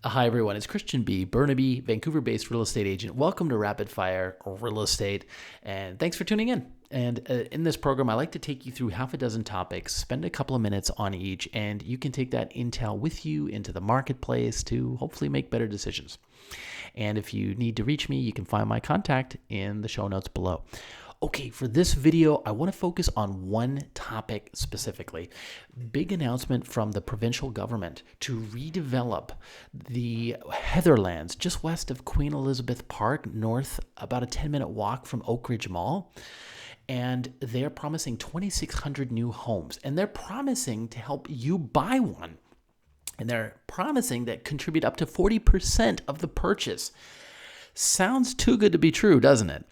Hi, everyone. It's Christian B. Burnaby, Vancouver-based real estate agent. Welcome to Rapid Fire Real Estate, and thanks for tuning in. And in this program, I like to take you through half a dozen topics, spend a couple of minutes on each, and you can take that intel with you into the marketplace to hopefully make better decisions. And if you need to reach me, you can find my contact in the show notes below. Okay, for this video, I want to focus on one topic specifically. Big announcement from the provincial government to redevelop the HeatherLands just west of Queen Elizabeth Park, north about a 10-minute walk from Oak Ridge Mall. And they're promising 2,600 new homes, and they're promising to help you buy one. And they're promising that contribute up to 40% of the purchase. Sounds too good to be true, doesn't it?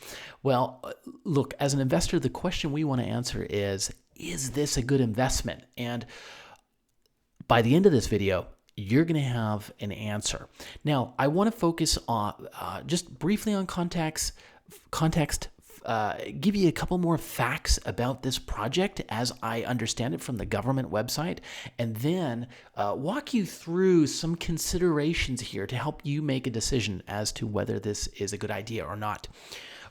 Well, look, as an investor, the question we want to answer is this a good investment? And by the end of this video, you're going to have an answer. Now, I want to focus on just briefly on context, give you a couple more facts about this project as I understand it from the government website, and then walk you through some considerations here to help you make a decision as to whether this is a good idea or not.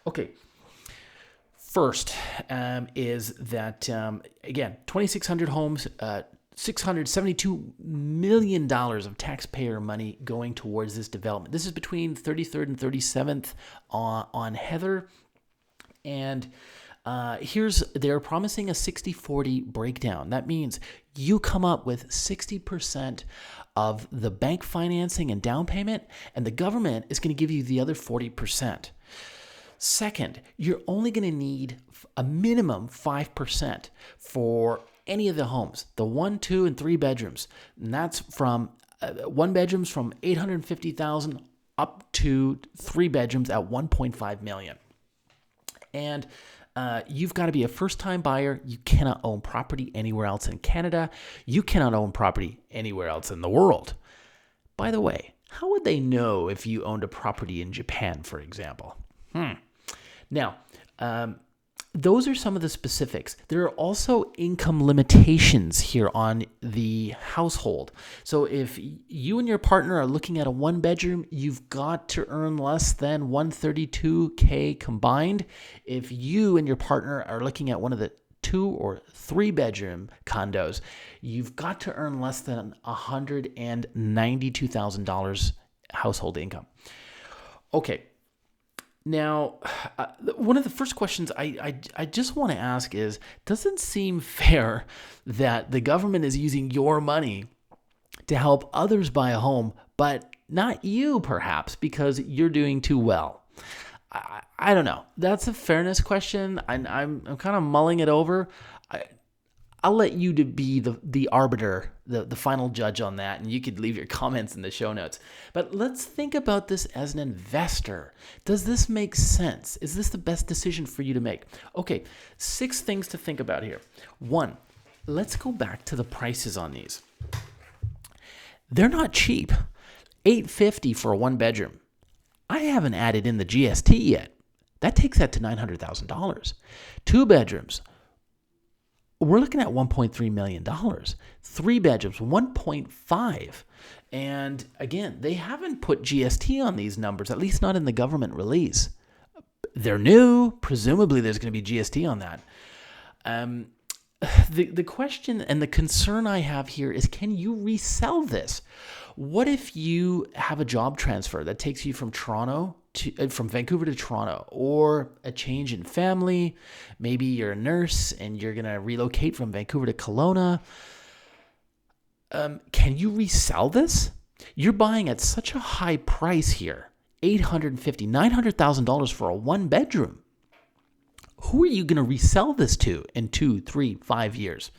Okay. First is that, again, 2,600 homes, $672 million of taxpayer money going towards this development. This is between 33rd and 37th on Heather. And they're promising a 60-40 breakdown. That means you come up with 60% of the bank financing and down payment, and the government is going to give you the other 40%. Second, you're only going to need a minimum 5% for any of the homes, the 1, 2, and 3 bedrooms. And that's from 1 bedrooms from $850,000 up to 3 bedrooms at $1.5 million. And you've got to be a first-time buyer. You cannot own property anywhere else in Canada. You cannot own property anywhere else in the world. By the way, how would they know if you owned a property in Japan, for example? Now, those are some of the specifics. There are also income limitations here on the household. So if you and your partner are looking at a 1-bedroom, you've got to earn less than $132K combined. If you and your partner are looking at one of the 2 or 3-bedroom condos, you've got to earn less than $192,000 household income. Okay. Now, one of the first questions I just want to ask is, doesn't seem fair that the government is using your money to help others buy a home, but not you, perhaps, because you're doing too well? I don't know. That's a fairness question. I'm kind of mulling it over. I'll let you to be the arbiter, the final judge on that, and you could leave your comments in the show notes. But let's think about this as an investor. Does this make sense? Is this the best decision for you to make? Okay, 6 things to think about here. 1, let's go back to the prices on these. They're not cheap. $850 for a 1-bedroom. I haven't added in the GST yet. That takes that to $900,000. 2 bedrooms. We're looking at $1.3 million. 3 bedrooms, 1.5. And again, they haven't put GST on these numbers, at least not in the government release. They're new. Presumably there's going to be GST on that. The question and the concern I have here is, can you resell this? What if you have a job transfer that takes you from from Vancouver to Toronto, or a change in family? Maybe you're a nurse and you're going to relocate from Vancouver to Kelowna. Can you resell this? You're buying at such a high price here, $850,000, $900,000 for a 1-bedroom. Who are you going to resell this to in 2, 3, 5 years?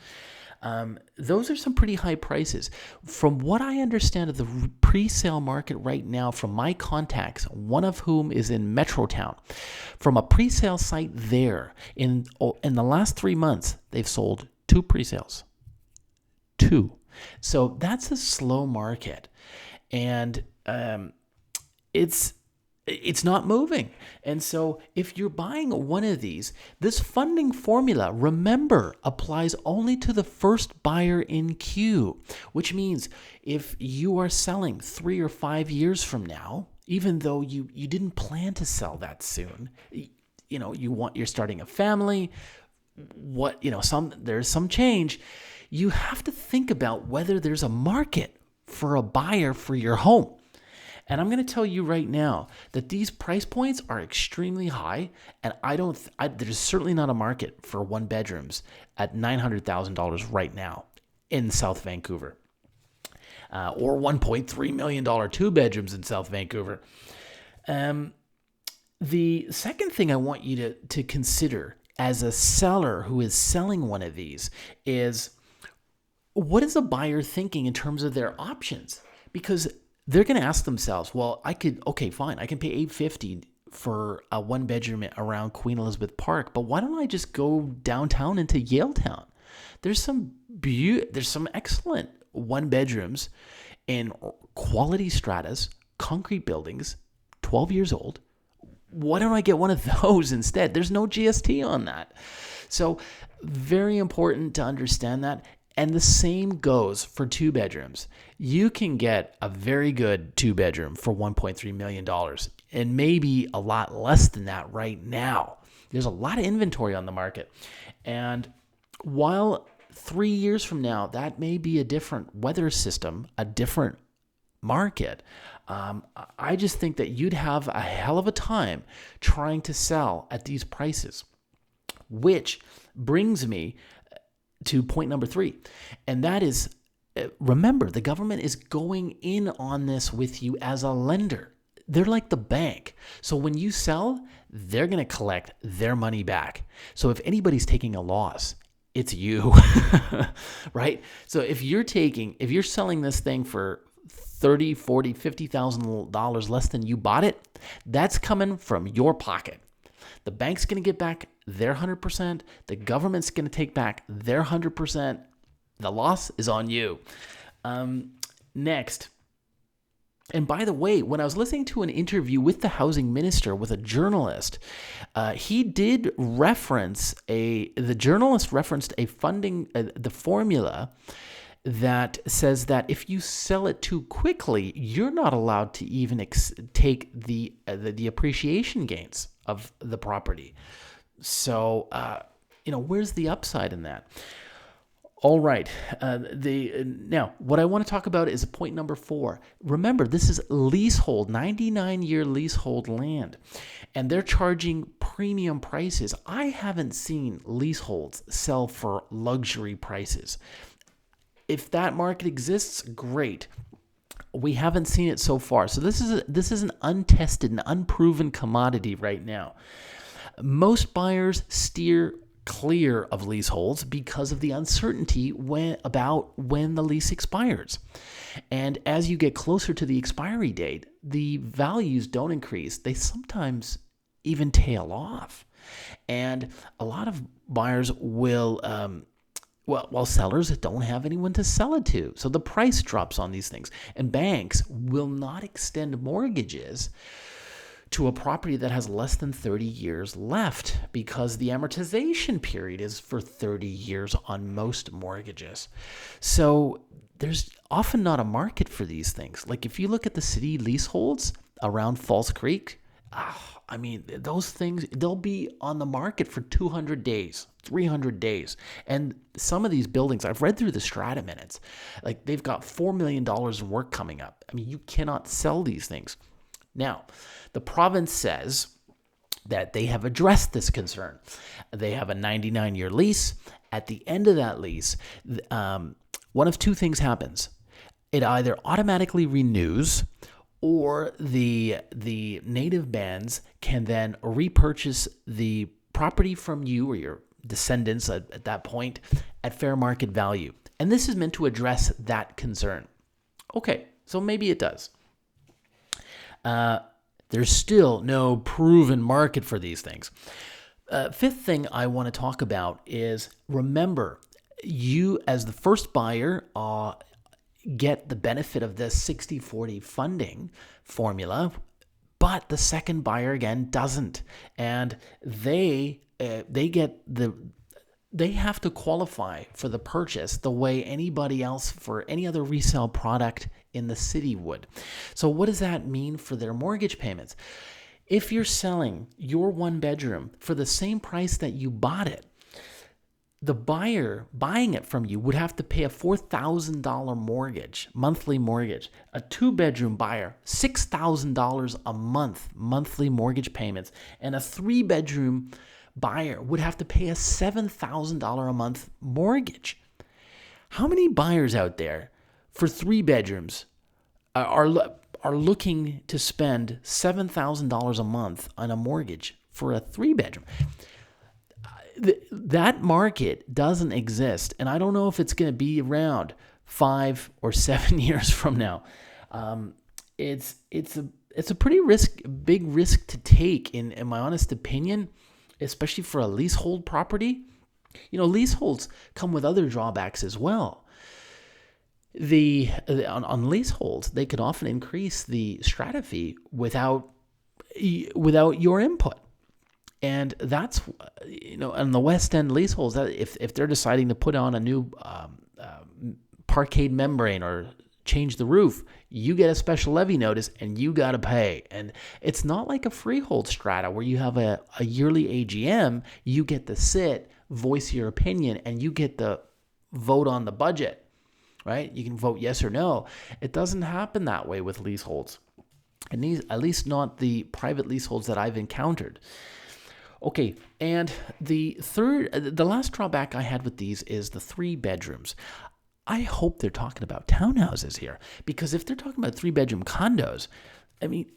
Those are some pretty high prices. From what I understand of the pre-sale market right now, from my contacts, one of whom is in Metrotown, from a pre-sale site there, in the last 3 months, they've sold 2 pre-sales. 2. So that's a slow market. And it's It's not moving. And so if you're buying one of these, this funding formula, remember, applies only to the first buyer in queue, which means if you are selling 3 or 5 years from now, even though you didn't plan to sell that soon, you're starting a family, there's some change, you have to think about whether there's a market for a buyer for your home. And I'm going to tell you right now that these price points are extremely high, and there's certainly not a market for one bedrooms at $900,000 right now in South Vancouver, or $1.3 million two bedrooms in South Vancouver. The second thing I want you to consider as a seller who is selling one of these is, what is a buyer thinking in terms of their options? Because they're going to ask themselves, well, I can pay $850 for a one bedroom around Queen Elizabeth Park, but why don't I just go downtown into Yaletown? There's some excellent one bedrooms in quality stratas, concrete buildings, 12 years old. Why don't I get one of those instead? There's no GST on that. So very important to understand that. And the same goes for two bedrooms. You can get a very good two bedroom for $1.3 million, and maybe a lot less than that right now. There's a lot of inventory on the market. And while 3 years from now, that may be a different weather system, a different market, I just think that you'd have a hell of a time trying to sell at these prices, which brings me to point number 3. And that is, remember, the government is going in on this with you as a lender. They're like the bank. So when you sell, they're going to collect their money back. So if anybody's taking a loss, it's you, right? So if you're selling this thing for $30,000, $40,000, $50,000 less than you bought it, that's coming from your pocket. The bank's going to get back their 100%. The government's going to take back their 100%. The loss is on you. Next. And by the way, when I was listening to an interview with the housing minister, with a journalist, he did reference the journalist referenced a funding, the formula that says that if you sell it too quickly, you're not allowed to even take the appreciation gains of the property. So, where's the upside in that? All right. Now, what I want to talk about is point number 4. Remember, this is leasehold, 99-year leasehold land, and they're charging premium prices. I haven't seen leaseholds sell for luxury prices. If that market exists, great. We haven't seen it so far. So this is an untested and unproven commodity right now. Most buyers steer clear of leaseholds because of the uncertainty about when the lease expires. And as you get closer to the expiry date, the values don't increase. They sometimes even tail off. And a lot of buyers will while sellers don't have anyone to sell it to. So the price drops on these things. And banks will not extend mortgages to a property that has less than 30 years left because the amortization period is for 30 years on most mortgages. So there's often not a market for these things. Like if you look at the city leaseholds around False Creek, those things, they'll be on the market for 200 days, 300 days. And some of these buildings, I've read through the strata minutes, like they've got $4 million in work coming up. I mean, you cannot sell these things. Now, the province says that they have addressed this concern. They have a 99-year lease. At the end of that lease, one of two things happens. It either automatically renews, or the native bands can then repurchase the property from you or your descendants at that point at fair market value. And this is meant to address that concern. Okay, so maybe it does. There's still no proven market for these things. Fifth thing I want to talk about is, remember, you as the first buyer get the benefit of this 60-40 funding formula, but the second buyer again doesn't, and they have to qualify for the purchase the way anybody else for any other resale product in the city would. So what does that mean for their mortgage payments? If you're selling your one bedroom for the same price that you bought it, the buyer buying it from you would have to pay a $4,000 mortgage, monthly mortgage. A two-bedroom buyer, $6,000 a month, monthly mortgage payments. And a three-bedroom buyer would have to pay a $7,000 a month mortgage. How many buyers out there for three bedrooms are looking to spend $7,000 a month on a mortgage for a three-bedroom? That market doesn't exist, and I don't know if it's going to be around 5 or 7 years from now. It's a pretty big risk to take, in my honest opinion, especially for a leasehold property. Leaseholds come with other drawbacks as well. On leaseholds, they could often increase the strata fee without your input. And that's, on the West End leaseholds, if they're deciding to put on a new parquet membrane or change the roof, you get a special levy notice and you got to pay. And it's not like a freehold strata where you have a yearly AGM. You get to sit, voice your opinion, and you get to vote on the budget, right? You can vote yes or no. It doesn't happen that way with leaseholds, and at least not the private leaseholds that I've encountered. Okay, and the last drawback I had with these is the 3 bedrooms. I hope they're talking about townhouses here, because if they're talking about 3-bedroom condos, I mean,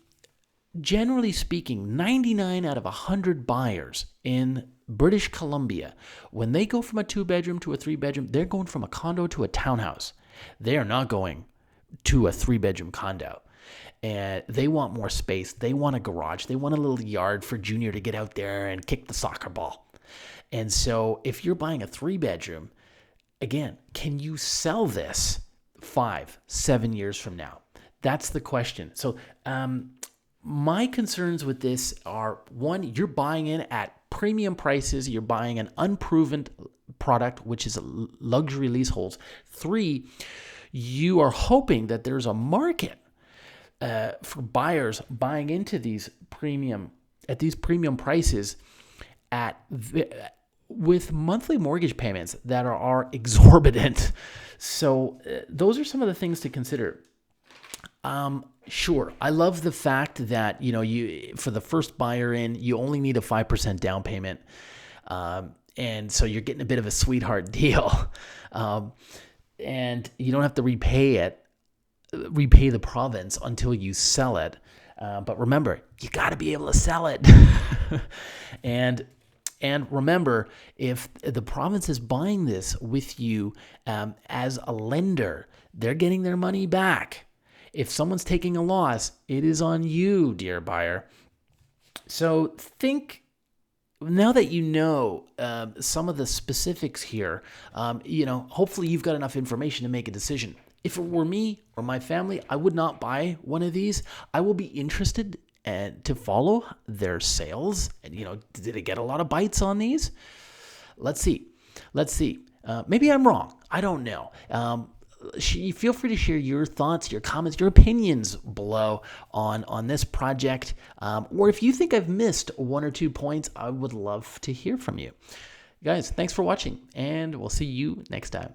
generally speaking, 99 out of 100 buyers in British Columbia, when they go from a 2-bedroom to a 3-bedroom, they're going from a condo to a townhouse. They are not going to a 3-bedroom condo. And they want more space. They want a garage. They want a little yard for Junior to get out there and kick the soccer ball. And so if you're buying a 3-bedroom, again, can you sell this 5-7 years from now? That's the question. So my concerns with this are, 1, you're buying in at premium prices. You're buying an unproven product, which is luxury leaseholds. 3, you are hoping that there's a market for buyers buying into these premium prices with monthly mortgage payments that are exorbitant. So those are some of the things to consider. Sure, I love the fact that you for the first buyer in, you only need a 5% down payment, and so you're getting a bit of a sweetheart deal, and you don't have to repay the province until you sell it. But remember, you got to be able to sell it. and remember, if the province is buying this with you as a lender, they're getting their money back. If someone's taking a loss, it is on you, dear buyer. So think, now that you know some of the specifics here, hopefully you've got enough information to make a decision. If it were me or my family, I would not buy one of these. I will be interested to follow their sales. And, did it get a lot of bites on these? Let's see. Maybe I'm wrong. I don't know. Feel free to share your thoughts, your comments, your opinions below on this project. Or if you think I've missed 1 or 2 points, I would love to hear from you. Guys, thanks for watching, and we'll see you next time.